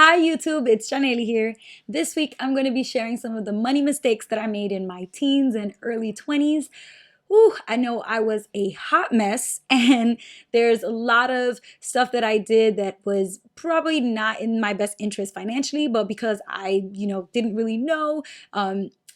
Hi YouTube, it's Janelle here. This week I'm going to be sharing some of the money mistakes that I made in my teens and early 20s. Ooh, I know I was a hot mess and there's a lot of stuff that I did that was probably not in my best interest financially, but because I, didn't really know,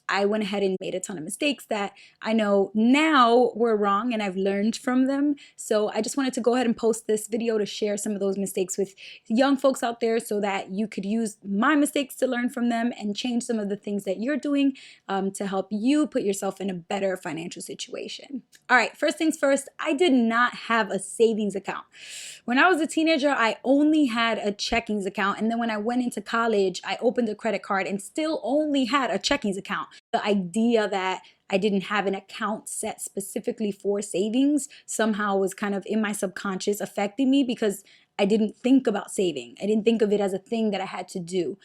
I went ahead and made a ton of mistakes that I know now were wrong and I've learned from them. So I just wanted to go ahead and post this video to share some of those mistakes with young folks out there so that you could use my mistakes to learn from them and change some of the things that you're doing to help you put yourself in a better financial situation. All right, first things first, I did not have a savings account. When I was a teenager, I only had a checkings account. And then when I went into college, I opened a credit card and still only had a checkings account. The idea that I didn't have an account set specifically for savings somehow was kind of in my subconscious affecting me because I didn't think about saving. I didn't think of it as a thing that I had to do.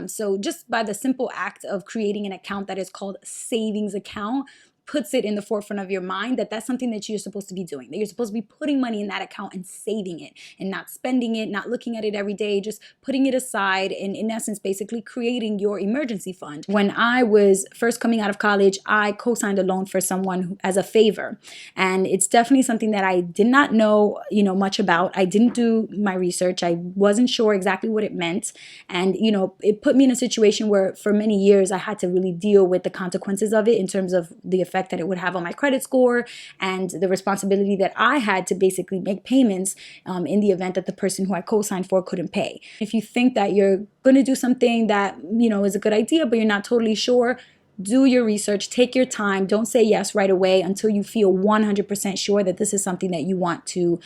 So just by the simple act of creating an account that is called savings account, puts it in the forefront of your mind that that's something that you're supposed to be doing, that you're supposed to be putting money in that account and saving it and not spending it, not looking at it every day, just putting it aside and in essence, basically creating your emergency fund. When I was first coming out of college, I co-signed a loan for someone as a favor. And it's definitely something that I did not know, much about. I didn't do my research. I wasn't sure exactly what it meant. And, it put me in a situation where for many years I had to really deal with the consequences of it in terms of the effect that it would have on my credit score and the responsibility that I had to basically make payments in the event that the person who I co-signed for couldn't pay. If you think that you're going to do something that, is a good idea, but you're not totally sure, do your research, take your time. Don't say yes right away until you feel 100% sure that this is something that you want to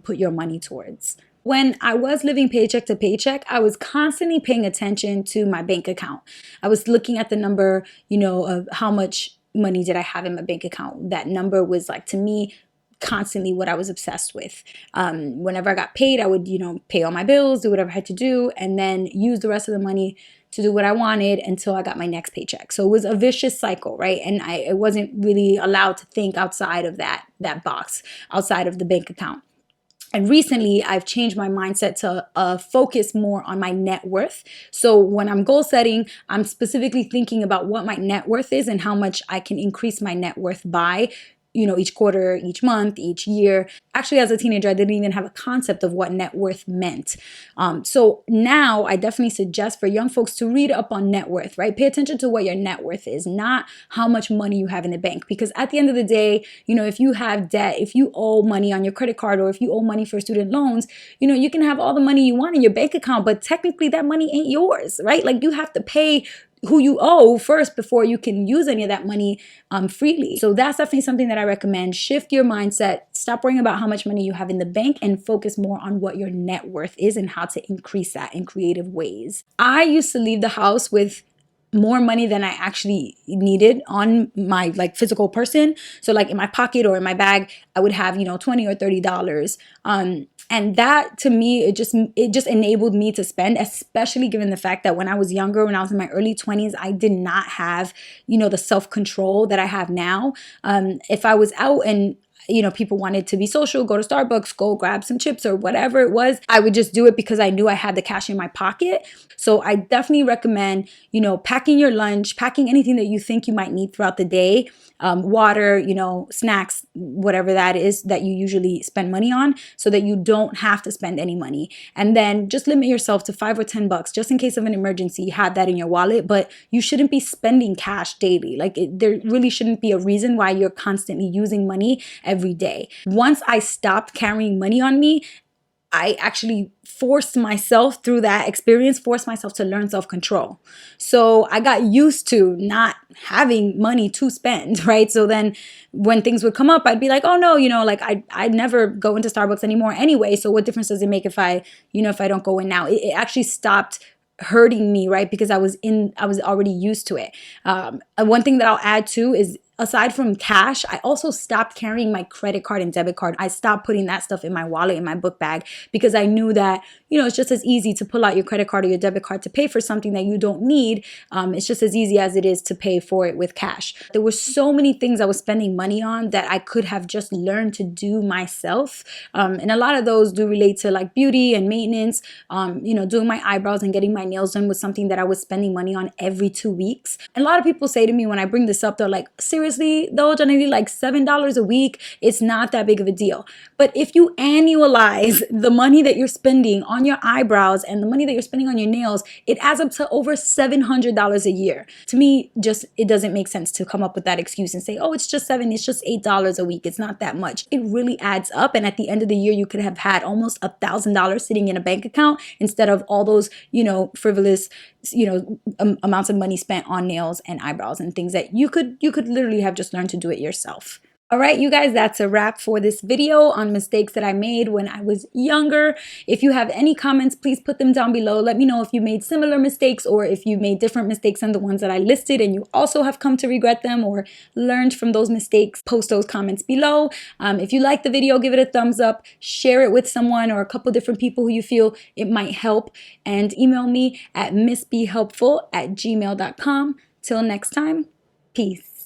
put your money towards. When I was living paycheck to paycheck, I was constantly paying attention to my bank account. I was looking at the number, of how much money did I have in my bank account. That number was like, to me, constantly what I was obsessed with. Whenever I got paid, I would, pay all my bills, do whatever I had to do, and then use the rest of the money to do what I wanted until I got my next paycheck. So it was a vicious cycle, right? And I wasn't really allowed to think outside of that box, outside of the bank account. And recently, I've changed my mindset to focus more on my net worth. So when I'm goal setting, I'm specifically thinking about what my net worth is and how much I can increase my net worth by, each quarter, each month, each year. Actually, as a teenager, I didn't even have a concept of what net worth meant. So now I definitely suggest for young folks to read up on net worth, right? Pay attention to what your net worth is, not how much money you have in the bank. Because at the end of the day, if you have debt, if you owe money on your credit card, or if you owe money for student loans, you can have all the money you want in your bank account, but technically that money ain't yours, right? Like you have to pay who you owe first before you can use any of that money freely. So that's definitely something that I recommend. Shift your mindset. Stop worrying about how much money you have in the bank and focus more on what your net worth is and how to increase that in creative ways. I used to leave the house with more money than I actually needed on my physical person. So like in my pocket or in my bag, I would have, $20 or $30. And that to me, it just enabled me to spend, especially given the fact that when I was younger, when I was in my early 20s, I did not have, the self-control that I have now. If I was out and people wanted to be social, go to Starbucks, go grab some chips or whatever it was, I would just do it because I knew I had the cash in my pocket. So I definitely recommend, packing your lunch, packing anything that you think you might need throughout the day, water, snacks, whatever that is that you usually spend money on, so that you don't have to spend any money. And then just limit yourself to $5 or $10 just in case of an emergency. You have that in your wallet, but you shouldn't be spending cash daily. There really shouldn't be a reason why you're constantly using money every day. Once I stopped carrying money on me, I actually forced myself through that experience, forced myself to learn self-control. So I got used to not having money to spend, right? So then when things would come up, I'd be like, oh no, I'd never go into Starbucks anymore anyway. So what difference does it make if I don't go in now? It actually stopped hurting me, right? Because I was already used to it. One thing that I'll add too is, aside from cash, I also stopped carrying my credit card and debit card. I stopped putting that stuff in my wallet, in my book bag, because I knew that, it's just as easy to pull out your credit card or your debit card to pay for something that you don't need. It's just as easy as it is to pay for it with cash. There were so many things I was spending money on that I could have just learned to do myself. And a lot of those do relate to like beauty and maintenance. Doing my eyebrows and getting my nails done was something that I was spending money on every 2 weeks. And a lot of people say to me when I bring this up, they're like, seriously, though, Janelle, like $7 a week, it's not that big of a deal. But if you annualize the money that you're spending on your eyebrows and the money that you're spending on your nails, it adds up to over $700 a year. To me, it doesn't make sense to come up with that excuse and say, oh, it's just it's just $8 a week. It's not that much. It really adds up. And at the end of the year, you could have had almost $1,000 sitting in a bank account instead of all those, frivolous, amounts of money spent on nails and eyebrows and things that you could literally have just learned to do it yourself. All right, you guys, that's a wrap for this video on mistakes that I made when I was younger. If you have any comments, please put them down below. Let me know if you made similar mistakes or if you made different mistakes than the ones that I listed and you also have come to regret them or learned from those mistakes. Post those comments below. If you like the video, give it a thumbs up, share it with someone or a couple different people who you feel it might help, and email me at missbehelpful@gmail.com. Till next time, peace.